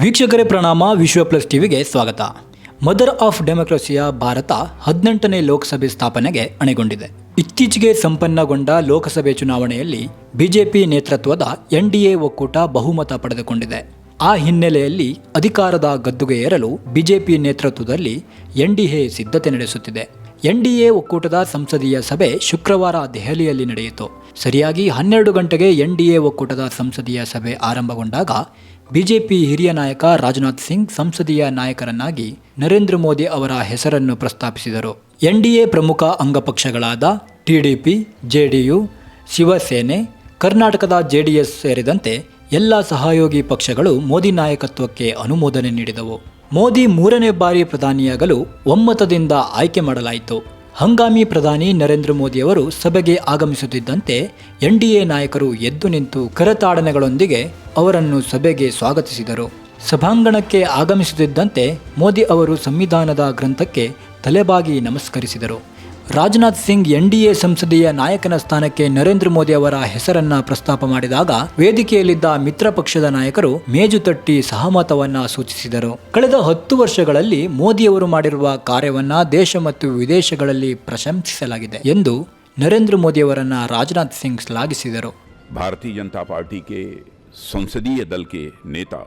ವೀಕ್ಷಕರೇ ಪ್ರಣಾಮ. ವಿಶ್ವ ಪ್ಲಸ್ ಟಿವಿಗೆ ಸ್ವಾಗತ. ಮದರ್ ಆಫ್ ಡೆಮೋಕ್ರಸಿಯ ಭಾರತ 18ನೇ ಲೋಕಸಭೆ ಸ್ಥಾಪನೆಗೆ ಅಣೆಗೊಂಡಿದೆ. ಇತ್ತೀಚೆಗೆ ಸಂಪನ್ನಗೊಂಡ ಲೋಕಸಭೆ ಚುನಾವಣೆಯಲ್ಲಿ ಬಿಜೆಪಿ ನೇತೃತ್ವದ ಎನ್ಡಿಎ ಒಕ್ಕೂಟ ಬಹುಮತ ಪಡೆದುಕೊಂಡಿದೆ. ಆ ಹಿನ್ನೆಲೆಯಲ್ಲಿ ಅಧಿಕಾರದ ಗದ್ದುಗೆ ಏರಲು ಬಿಜೆಪಿ ನೇತೃತ್ವದಲ್ಲಿ ಎನ್ಡಿಎ ಸಿದ್ಧತೆ ನಡೆಸುತ್ತಿದೆ. ಎನ್ಡಿಎ ಒಕ್ಕೂಟದ ಸಂಸದೀಯ ಸಭೆ ಶುಕ್ರವಾರ ದೆಹಲಿಯಲ್ಲಿ ನಡೆಯಿತು. ಸರಿಯಾಗಿ 12 ಗಂಟೆಗೆ ಎನ್ಡಿಎ ಒಕ್ಕೂಟದ ಸಂಸದೀಯ ಸಭೆ ಆರಂಭಗೊಂಡಾಗ ಬಿಜೆಪಿ ಹಿರಿಯ ನಾಯಕ ರಾಜನಾಥ್ ಸಿಂಗ್ ಸಂಸದೀಯ ನಾಯಕರನ್ನಾಗಿ ನರೇಂದ್ರ ಮೋದಿ ಅವರ ಹೆಸರನ್ನು ಪ್ರಸ್ತಾಪಿಸಿದರು. ಎನ್ಡಿಎ ಪ್ರಮುಖ ಅಂಗಪಕ್ಷಗಳಾದ ಟಿಡಿಪಿ, ಜೆಡಿಯು, ಶಿವಸೇನೆ, ಕರ್ನಾಟಕದ ಜೆಡಿಎಸ್ ಸೇರಿದಂತೆ ಎಲ್ಲ ಸಹಯೋಗಿ ಪಕ್ಷಗಳು ಮೋದಿ ನಾಯಕತ್ವಕ್ಕೆ ಅನುಮೋದನೆ ನೀಡಿದವು. ಮೋದಿ 3ನೇ ಬಾರಿ ಪ್ರಧಾನಿಯಾಗಲು ಒಮ್ಮತದಿಂದ ಆಯ್ಕೆ ಮಾಡಲಾಯಿತು. ಹಂಗಾಮಿ ಪ್ರಧಾನಿ ನರೇಂದ್ರ ಮೋದಿಯವರು ಸಭೆಗೆ ಆಗಮಿಸುತ್ತಿದ್ದಂತೆ ಎನ್ಡಿಎ ನಾಯಕರು ಎದ್ದು ನಿಂತು ಕರತಾಡನೆಗಳೊಂದಿಗೆ ಅವರನ್ನು ಸಭೆಗೆ ಸ್ವಾಗತಿಸಿದರು. ಸಭಾಂಗಣಕ್ಕೆ ಆಗಮಿಸುತ್ತಿದ್ದಂತೆ ಮೋದಿ ಅವರು ಸಂವಿಧಾನದ ಗ್ರಂಥಕ್ಕೆ ತಲೆಬಾಗಿ ನಮಸ್ಕರಿಸಿದರು. ರಾಜನಾಥ್ ಸಿಂಗ್ ಎನ್ಡಿಎ ಸಂಸದೀಯ ನಾಯಕನ ಸ್ಥಾನಕ್ಕೆ ನರೇಂದ್ರ ಮೋದಿ ಅವರ ಹೆಸರನ್ನ ಪ್ರಸ್ತಾಪ ಮಾಡಿದಾಗ ವೇದಿಕೆಯಲ್ಲಿದ್ದ ಮಿತ್ರ ಪಕ್ಷದ ನಾಯಕರು ಮೇಜು ತಟ್ಟಿ ಸಹಮತವನ್ನ ಸೂಚಿಸಿದರು. ಕಳೆದ 10 ವರ್ಷಗಳಲ್ಲಿ ಮೋದಿಯವರು ಮಾಡಿರುವ ಕಾರ್ಯವನ್ನ ದೇಶ ಮತ್ತು ವಿದೇಶಗಳಲ್ಲಿ ಪ್ರಶಂಸಿಸಲಾಗಿದೆ ಎಂದು ನರೇಂದ್ರ ಮೋದಿಯವರನ್ನ ರಾಜನಾಥ್ ಸಿಂಗ್ ಶ್ಲಾಘಿಸಿದರು. भारतीय जनता पार्टी के संसदीय दल के नेता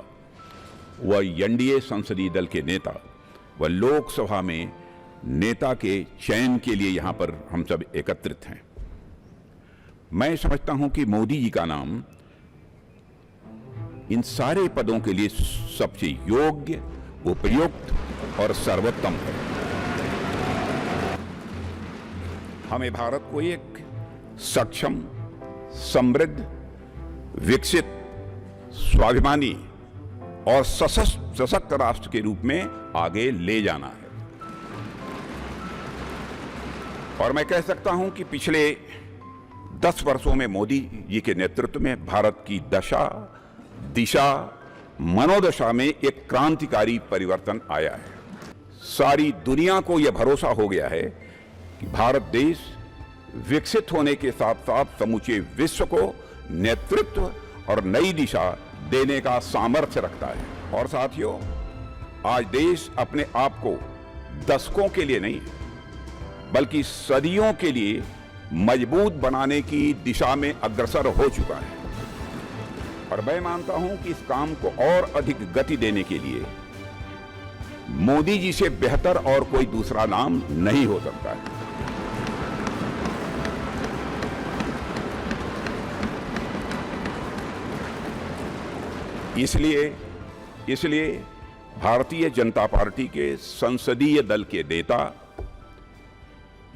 व एनडीए संसदीय दल के नेता व लोकसभा में नेता के चयन के लिए यहां पर हम सब एकत्रित हैं. मैं समझता हूं कि मोदी जी का नाम इन सारे पदों के लिए सबसे योग्य, उपयुक्त और सर्वोत्तम है. हमें भारत को एक सक्षम, समृद्ध, विकसित, स्वाभिमानी और सशक्त राष्ट्र के रूप में आगे ले जाना है. और मैं कह सकता हूं कि पिछले 10 वर्षों में मोदी जी के नेतृत्व में भारत की दशा, दिशा, मनोदशा में एक क्रांतिकारी परिवर्तन आया है. सारी दुनिया को यह भरोसा हो गया है कि भारत देश विकसित होने के साथ साथ समूचे विश्व को नेतृत्व और नई दिशा देने का सामर्थ्य रखता है. और साथियों, आज देश अपने आप को दशकों के लिए नहीं बल्कि सदियों के लिए मजबूत बनाने की दिशा में अग्रसर हो चुका है. और मैं मानता हूं कि इस काम को और अधिक गति देने के लिए मोदी जी से बेहतर और कोई दूसरा नाम नहीं हो सकता है. इसलिए भारतीय जनता पार्टी के संसदीय दल के नेता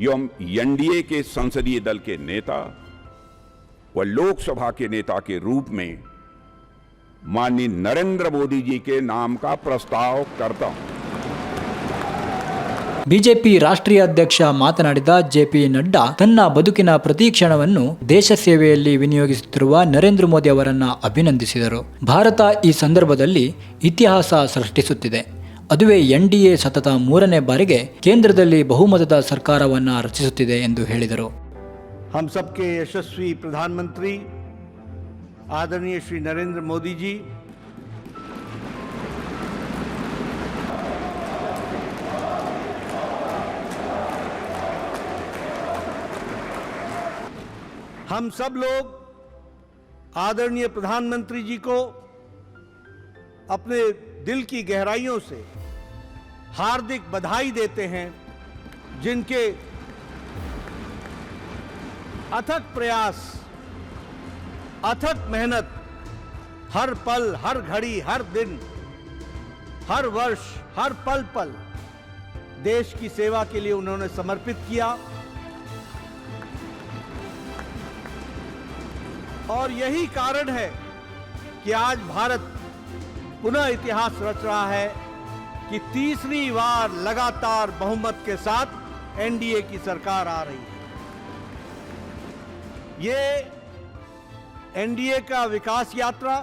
एवं एनडीए के संसदीय दल के नेता व लोकसभा के नेता के रूप में माननीय नरेंद्र मोदी जी के नाम का प्रस्ताव करता हूं. ಬಿಜೆಪಿ ರಾಷ್ಟ್ರೀಯ ಅಧ್ಯಕ್ಷ ಮಾತನಾಡಿದ ಜೆಪಿ ನಡ್ಡಾ ತನ್ನ ಬದುಕಿನ ಪ್ರತಿ ಕ್ಷಣವನ್ನು ದೇಶ ಸೇವೆಯಲ್ಲಿ ವಿನಿಯೋಗಿಸುತ್ತಿರುವ ನರೇಂದ್ರ ಮೋದಿ ಅವರನ್ನ ಅಭಿನಂದಿಸಿದರು. ಭಾರತ ಈ ಸಂದರ್ಭದಲ್ಲಿ ಇತಿಹಾಸ ಸೃಷ್ಟಿಸುತ್ತಿದೆ. ಅದುವೇ ಎನ್ಡಿಎ ಸತತ 3ನೇ ಬಾರಿಗೆ ಕೇಂದ್ರದಲ್ಲಿ ಬಹುಮತದ ಸರ್ಕಾರವನ್ನ ರಚಿಸುತ್ತಿದೆ ಎಂದು ಹೇಳಿದರು. हम सबके यशस्वी प्रधानमंत्री आदरणीय श्री नरेंद्र मोदी जी हम सब लोग आदरणीय प्रधानमंत्री जी को अपने दिल की गहराइयों से हार्दिक बधाई देते हैं, जिनके अथक प्रयास, अथक मेहनत हर पल, हर घड़ी, हर दिन, हर वर्ष, हर पल पल देश की सेवा के लिए उन्होंने समर्पित किया. और यही कारण है कि आज भारत पुनः इतिहास रच रहा है कि तीसरी बार लगातार बहुमत के साथ एनडीए की सरकार आ रही है. ये एनडीए का विकास यात्रा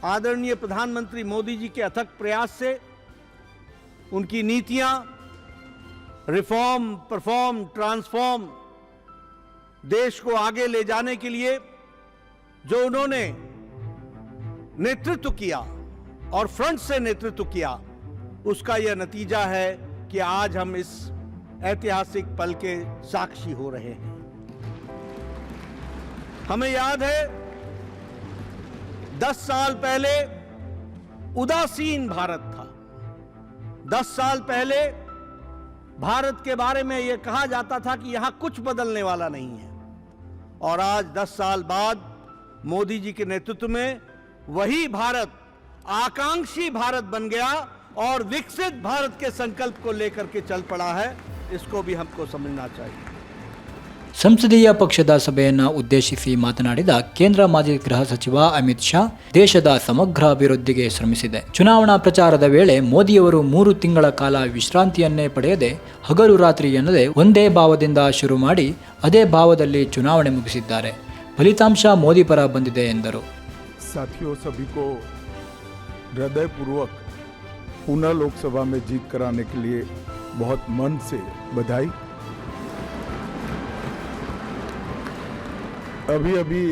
आदरणीय प्रधानमंत्री मोदी जी के अथक प्रयास से, उनकी नीतियां रिफॉर्म, परफॉर्म, ट्रांसफॉर्म देश को आगे ले जाने के लिए जो उन्होंने नेतृत्व किया, और फ्रंट से नेतृत्व किया, उसका यह नतीजा है कि आज हम इस ऐतिहासिक पल के साक्षी हो रहे हैं। हमें याद है 10 साल पहले उदासीन भारत था। 10 साल पहले भारत के बारे में यह कहा जाता था कि यहां कुछ बदलने वाला नहीं है, और आज 10 साल बाद मोदी जी के नेतृत्व में वही भारत आकांक्षी भारत बन गया और विकसित भारत के संकल्प को लेकर के चल पड़ा है। इसको भी हमको समझना चाहिए। ಸಂಸದೀಯ ಪಕ್ಷದ ಸಭೆಯನ್ನು ಉದ್ದೇಶಿಸಿ ಮಾತನಾಡಿದ ಕೇಂದ್ರ ಮಾಜಿ ಗೃಹ ಸಚಿವ ಅಮಿತ್ ಶಾ, ದೇಶದ ಸಮಗ್ರ ಅಭಿವೃದ್ಧಿಗೆ ಶ್ರಮಿಸಿದೆ. ಚುನಾವಣಾ ಪ್ರಚಾರದ ವೇಳೆ ಮೋದಿಯವರು 3 ತಿಂಗಳ ಕಾಲ ವಿಶ್ರಾಂತಿಯನ್ನೇ ಪಡೆಯದೆ ಹಗಲು ರಾತ್ರಿ ಎನ್ನದೆ ಒಂದೇ ಭಾವದಿಂದ ಶುರು ಮಾಡಿ ಅದೇ ಭಾವದಲ್ಲಿ ಚುನಾವಣೆ ಮುಗಿಸಿದ್ದಾರೆ. ಫಲಿತಾಂಶ ಮೋದಿ ಪರ ಬಂದಿದೆ ಎಂದರು. साथियों, सभी को हृदयपूर्वक पुनः लोकसभा में जीत कराने के लिए बहुत मन से बधाई। अभी अभी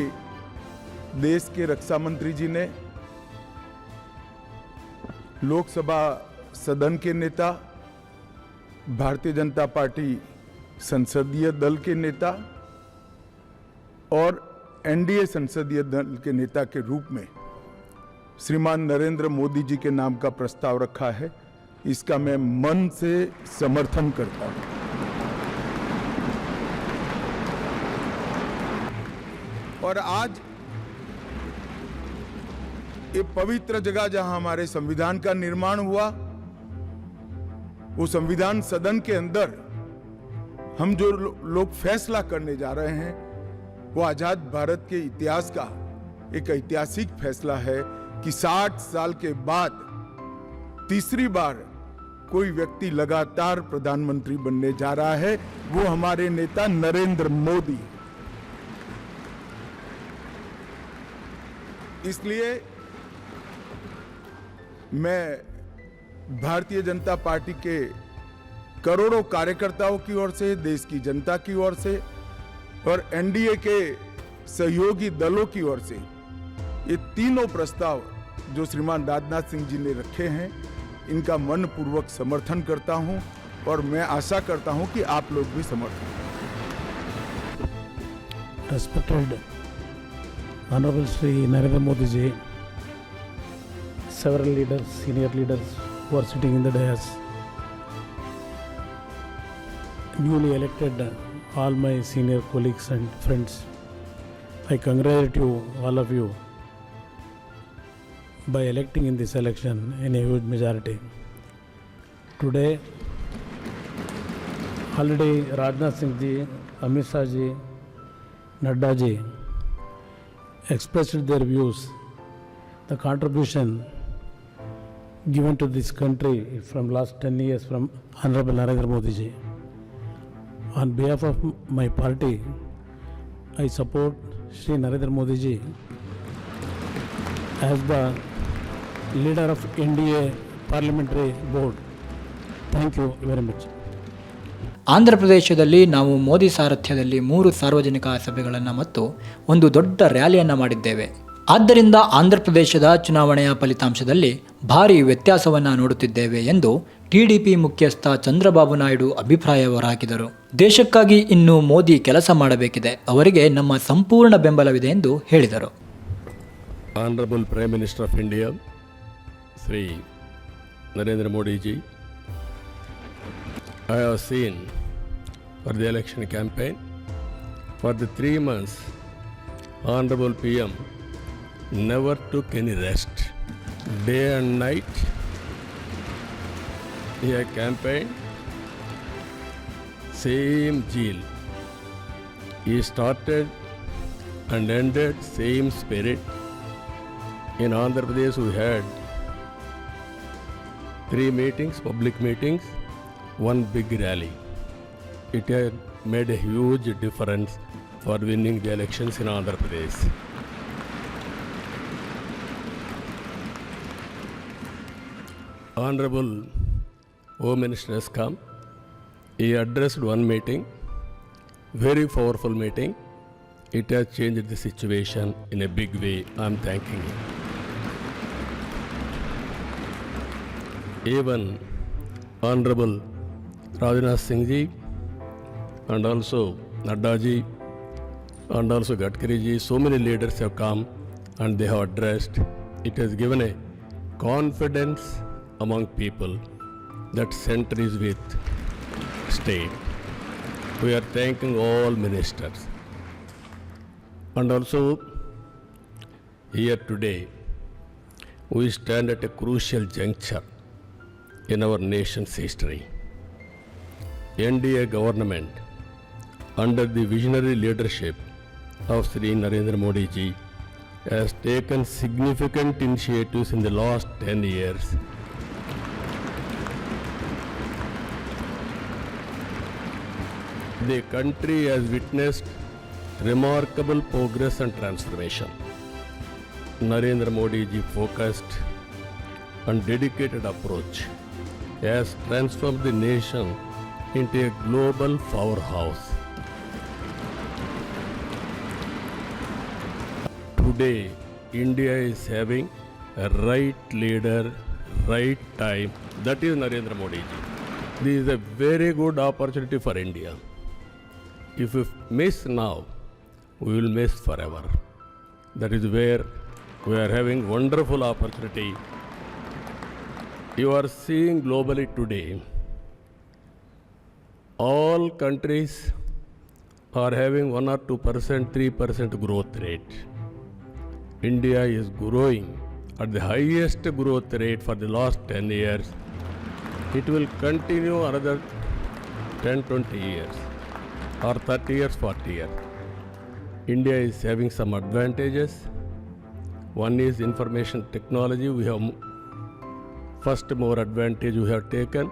देश के रक्षा मंत्री जी ने लोकसभा सदन के नेता, भारतीय जनता पार्टी संसदीय दल के नेता और एनडीए संसदीय दल के नेता के रूप में श्रीमान नरेंद्र मोदी जी के नाम का प्रस्ताव रखा है। इसका मैं मन से समर्थन करता हूं। और आज ये पवित्र जगह जहां हमारे संविधान का निर्माण हुआ, वो संविधान सदन के अंदर हम जो लोग फैसला करने जा रहे हैं, वो आजाद भारत के इतिहास का एक ऐतिहासिक फैसला है कि 60 साल के बाद तीसरी बार कोई व्यक्ति लगातार प्रधानमंत्री बनने जा रहा है, वो हमारे नेता नरेंद्र मोदी। इसलिए मैं भारतीय जनता पार्टी के करोड़ों कार्यकर्ताओं की ओर से, देश की जनता की ओर से और एनडीए के सहयोगी दलों की ओर से ये तीनों प्रस्ताव जो श्रीमान राजनाथ सिंह जी ने रखे हैं, इनका मन पूर्वक समर्थन करता हूं और मैं आशा करता हूं कि आप लोग भी समर्थन करें। Respected Honorable Shri Narendra Modi ji, several leaders, senior leaders who are sitting in the dais, newly elected all my senior colleagues and friends, I congratulate you, all of you, by electing in this election in a huge majority. Today, already Rajnath Singh ji, Amit Shah ji, Nadda ji expressed their views, the contribution given to this country from last 10 years from Honorable Narendra Modi ji. On behalf of my party, I support Shri Narendra Modi ji as the leader of NDA Parliamentary Board. Thank you very much. Andhra ಪ್ರದೇಶದಲ್ಲಿ ನಾವು ಮೋದಿ ಸಾರಥ್ಯದಲ್ಲಿ 3 ಸಾರ್ವಜನಿಕ ಸಭೆಗಳನ್ನು ಮತ್ತು ಒಂದು ದೊಡ್ಡ ರ್ಯಾಲಿಯನ್ನು ಮಾಡಿದ್ದೇವೆ. ಆದ್ದರಿಂದ ಆಂಧ್ರ ಪ್ರದೇಶದ ಚುನಾವಣೆಯ ಫಲಿತಾಂಶದಲ್ಲಿ ಭಾರಿ ವ್ಯತ್ಯಾಸವನ್ನು ನೋಡುತ್ತಿದ್ದೇವೆ ಎಂದು ಟಿಡಿಪಿ ಮುಖ್ಯಸ್ಥ ಚಂದ್ರಬಾಬು ನಾಯ್ಡು ಅಭಿಪ್ರಾಯ ಹೊರಹಾಕಿದರು. ದೇಶಕ್ಕಾಗಿ ಇನ್ನು ಮೋದಿ ಕೆಲಸ ಮಾಡಬೇಕಿದೆ, ಅವರಿಗೆ ನಮ್ಮ ಸಂಪೂರ್ಣ ಬೆಂಬಲವಿದೆ ಎಂದು ಹೇಳಿದರು. Honorable Prime Minister of India, Sri Narendra Modi ji, I have seen for the election campaign, for the 3 months, Honorable PM never took any rest. Day and night, he had campaigned, same zeal. He started and ended same spirit. In Andhra Pradesh, we had 3 meetings, public meetings, 1 big rally. It had made a huge difference for winning the elections in Andhra Pradesh. Honorable Home Minister has come. He addressed 1 meeting, very powerful meeting. It has changed the situation in a big way. I am thanking him. even Honorable Rajnath Singh ji, and also Nadda ji, and also Gadkari ji. So many leaders have come and they have addressed. It has given a confidence among people that center is with state. We are thanking all ministers. And also here today, we stand at a crucial juncture in our nation's history. NDA government, under the visionary leadership of Sri Narendra Modi ji, has taken significant initiatives in the last 10 years. The country has witnessed remarkable progress and transformation. Narendra Modi ji focused and dedicated approach has transformed the nation into a global powerhouse. Today, India is having a right leader, right time. That is Narendra Modi ji. This is a very good opportunity for India. If we miss now, we will miss forever. That is where we are having wonderful opportunity. You are seeing globally today, all countries are having 1 or 2%, 3% growth rate. India is growing at the highest growth rate for the last 10 years. It will continue another 10, 20 years or 30 years, 40 years. India is having some advantages. One is information technology. We have first more advantage we have taken.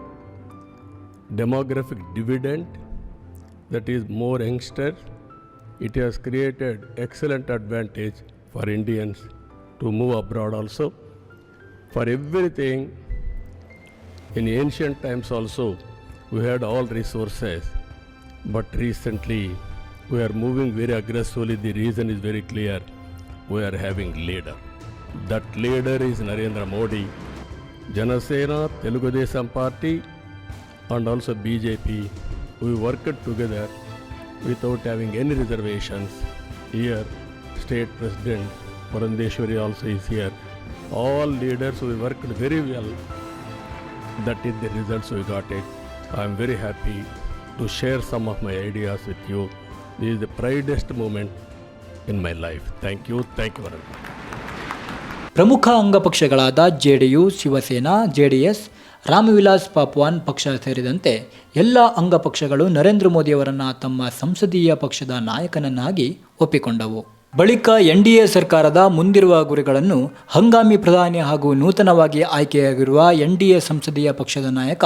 Demographic dividend, that is more youngsters. It has created excellent advantage for Indians to move abroad also. For everything, in ancient times also, we had all resources, but recently we are moving very aggressively. The reason is very clear. We are having leader. That leader is Narendra Modi. Janasena, Telugu Desam Party, and also BJP, we worked together without having any reservations. Here, State President Purandeshwari also is here. All leaders, we worked very well. That is the results we got it. I am very happy to share some of my ideas with you. This is the proudest moment in my life. Thank you very much. ಪ್ರಮುಖ ಅಂಗಪಕ್ಷಗಳಾದ JDU, Shiv Sena, JDS, Ramvilas Paswan ಪಕ್ಷ ಸೇರಿದಂತೆ ಎಲ್ಲ ಅಂಗಪಕ್ಷಗಳು ನರೇಂದ್ರ ಮೋದಿಯವರನ್ನು ತಮ್ಮ ಸಂಸದೀಯ ಪಕ್ಷದ ನಾಯಕನನ್ನಾಗಿ ಒಪ್ಪಿಕೊಂಡವು. ಬಳಿಕ NDA ಸರ್ಕಾರದ ಮುಂದಿರುವ ಗುರಿಗಳನ್ನು ಹಂಗಾಮಿ ಪ್ರಧಾನಿ ಹಾಗೂ ನೂತನವಾಗಿ ಆಯ್ಕೆಯಾಗಿರುವ ಎನ್ಡಿಎ ಸಂಸದೀಯ ಪಕ್ಷದ ನಾಯಕ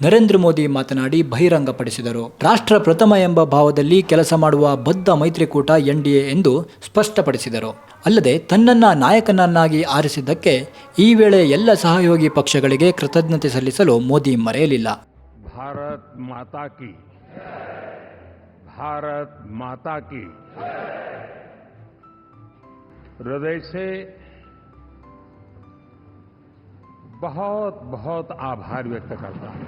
ನರೇಂದ್ರ ಮೋದಿ ಮಾತನಾಡಿ ಬಹಿರಂಗಪಡಿಸಿದರು. ರಾಷ್ಟ್ರ ಪ್ರಥಮ ಎಂಬ ಭಾವದಲ್ಲಿ ಕೆಲಸ ಮಾಡುವ ಬದ್ಧ ಮೈತ್ರಿಕೂಟ ಎನ್ಡಿಎ ಎಂದು ಸ್ಪಷ್ಟಪಡಿಸಿದರು. ಅಲ್ಲದೆ ತನ್ನನ್ನು ನಾಯಕನನ್ನಾಗಿ ಆರಿಸಿದ್ದಕ್ಕೆ ಈ ವೇಳೆ ಎಲ್ಲ ಸಹಯೋಗಿ ಪಕ್ಷಗಳಿಗೆ ಕೃತಜ್ಞತೆ ಸಲ್ಲಿಸಲು ಮೋದಿ ಮರೆಯಲಿಲ್ಲ. भारत माता की हृदय से बहुत बहुत आभार व्यक्त करता हूं.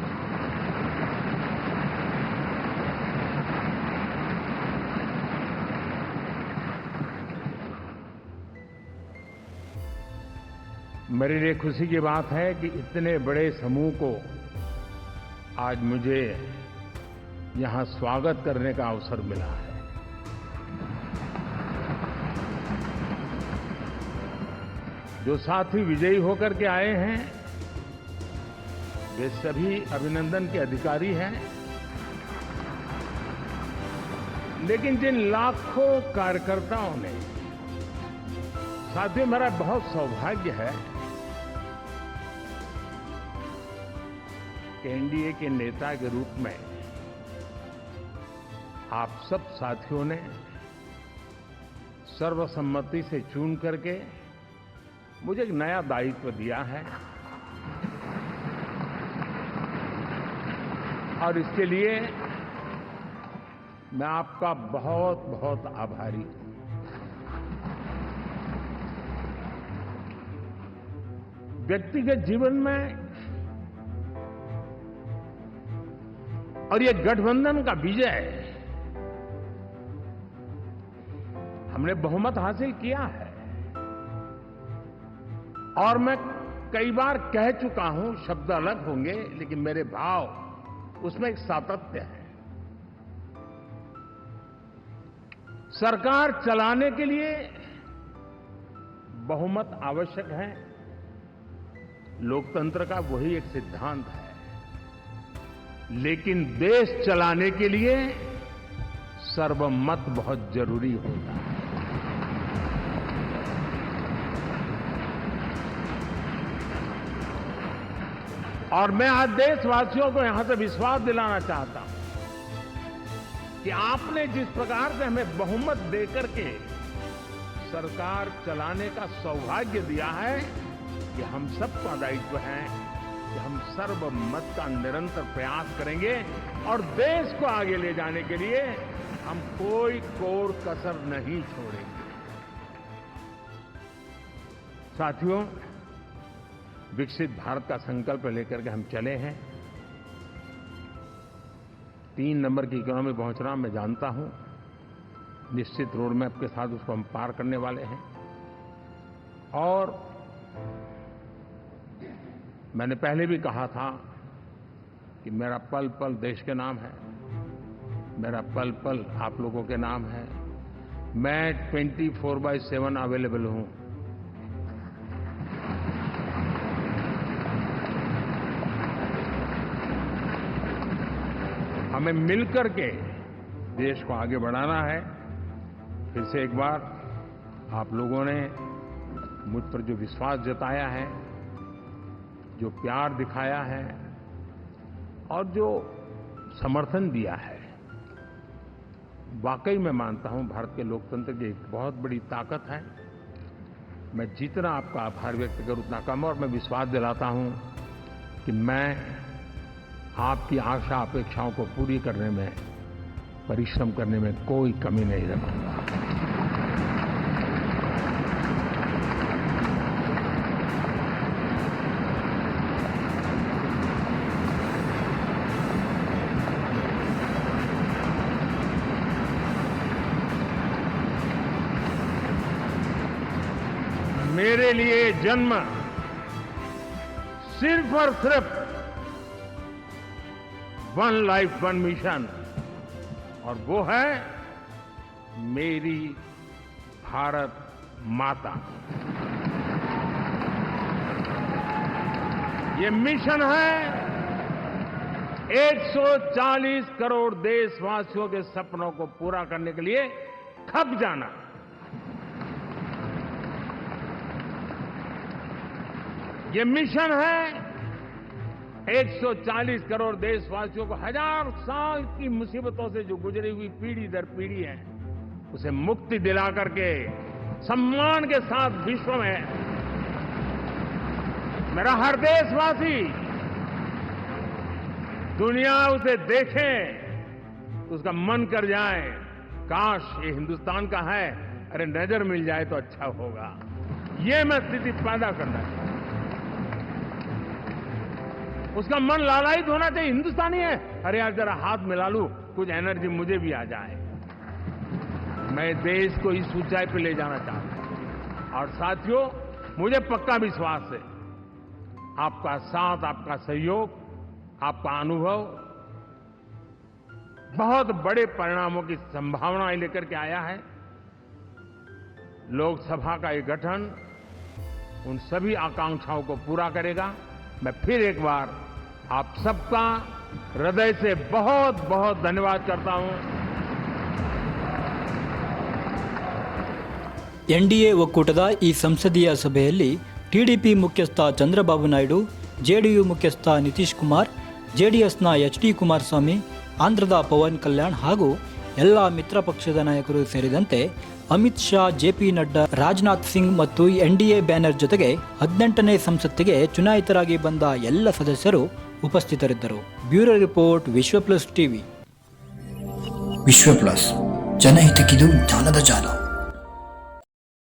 मेरे लिए खुशी की बात है कि इतने बड़े समूह को आज मुझे यहां स्वागत करने का अवसर मिला है. जो साथी विजयी होकर के आए हैं वे सभी अभिनंदन के अधिकारी हैं, लेकिन जिन लाखों कार्यकर्ताओं ने, साथियों मेरा बहुत सौभाग्य है कि एनडीए के नेता के रूप में आप सब साथियों ने सर्वसम्मति से चुन करके मुझे एक नया दायित्व दिया है और इसके लिए मैं आपका बहुत बहुत आभारी हूं. व्यक्तिगत जीवन में और ये गठबंधन का विजय, हमने बहुमत हासिल किया है। और मैं कई बार कह चुका हूं, शब्द अलग होंगे लेकिन मेरे भाव उसमें एक सातत्य है। सरकार चलाने के लिए बहुमत आवश्यक है, लोकतंत्र का वही एक सिद्धांत है। लेकिन देश चलाने के लिए सर्वमत बहुत जरूरी होता है। और मैं आज देशवासियों को यहां से विश्वास दिलाना चाहता हूं कि आपने जिस प्रकार से हमें बहुमत देकर के सरकार चलाने का सौभाग्य दिया है, कि हम सबका दायित्व है कि हम सर्वमत का निरंतर प्रयास करेंगे और देश को आगे ले जाने के लिए हम कोई कोर कसर नहीं छोड़ेंगे। साथियों, विकसित भारत का संकल्प लेकर के हम चले हैं। 3 नंबर की इकोनॉमी पहुंचना मैं जानता हूं, निश्चित रोड मैप के साथ उसको हम पार करने वाले हैं। और मैंने पहले भी कहा था कि मेरा पल पल देश के नाम है, मेरा पल पल आप लोगों के नाम है। मैं 24/7 अवेलेबल हूं। हमें मिलकर के देश को आगे बढ़ाना है। फिर से एक बार आप लोगों ने मुझ पर जो विश्वास जताया है, जो प्यार दिखाया है और जो समर्थन दिया है, वाकई मैं मानता हूं भारत के लोकतंत्र की एक बहुत बड़ी ताकत है। मैं जितना आपका आभार व्यक्त करूं उतना कम, और मैं विश्वास दिलाता हूं कि मैं आपकी आशा अपेक्षाओं को पूरी करने में, परिश्रम करने में कोई कमी नहीं रखूंगा। मेरे लिए जन्म सिर्फ और सिर्फ वन लाइफ वन मिशन, और वो है मेरी भारत माता। ये मिशन है 140 करोड़ देशवासियों के सपनों को पूरा करने के लिए खप जाना। ये मिशन है 140 करोड़ देशवासियों को 1000 साल की मुसीबतों से जो गुजरी हुई पीढ़ी दर पीढ़ी है, उसे मुक्ति दिला करके सम्मान के साथ विश्व में मेरा हर देशवासी दुनिया उसे देखे तो उसका मन कर जाए, काश ये हिंदुस्तान का है, अरे नजर मिल जाए तो अच्छा होगा। ये मैं स्थिति पैदा करना चाहता हूं। उसका मन लालायित होना चाहिए, हिंदुस्तानी है, अरे यार जरा हाथ मिला लूं, कुछ एनर्जी मुझे भी आ जाए। मैं देश को इस ऊंचाई पे ले जाना चाहता हूं। और साथियों, मुझे पक्का विश्वास है आपका साथ, आपका सहयोग, आपका अनुभव बहुत बड़े परिणामों की संभावनाएं लेकर के आया है। लोकसभा का ये गठन उन सभी आकांक्षाओं को पूरा करेगा। मैं फिर एक बार आप सबका हृदय से बहुत बहुत धन्यवाद करता हूं। ಎನ್ಡಿಎ ಒಕ್ಕೂಟದ ಈ ಸಂಸದೀಯ ಸಭೆಯಲ್ಲಿ ಟಿಡಿಪಿ ಮುಖ್ಯಸ್ಥ ಚಂದ್ರಬಾಬು ನಾಯ್ಡು, ಜೆಡಿಯು ಮುಖ್ಯಸ್ಥ ನಿತೀಶ್ ಕುಮಾರ್, ಜೆಡಿಎಸ್ನ ಎಚ್.ಡಿ. ಕುಮಾರಸ್ವಾಮಿ, ಆಂಧ್ರದ ಪವನ್ ಕಲ್ಯಾಣ್ ಹಾಗೂ ಎಲ್ಲ ಮಿತ್ರ ಪಕ್ಷದ ನಾಯಕರು ಸೇರಿದಂತೆ ಅಮಿತ್ ಶಾ, ಜೆಪಿ ನಡ್ಡಾ, ರಾಜನಾಥ್ ಸಿಂಗ್ ಮತ್ತು ಎನ್ಡಿಎ ಬ್ಯಾನರ್ ಜೊತೆಗೆ 18ನೇ ಸಂಸತ್ತಿಗೆ ಚುನಾಯಿತರಾಗಿ ಬಂದ ಎಲ್ಲ ಸದಸ್ಯರು ಉಪಸ್ಥಿತರಿದ್ದರು. ಬ್ಯೂರೋ ರಿಪೋರ್ಟ್, ವಿಶ್ವ ಪ್ಲಸ್ ಟಿವಿ. ವಿಶ್ವ ಪ್ಲಸ್, ಜನಹಿತಕ್ಕಿದು ಜ್ಞಾನದ ಜಾಲ.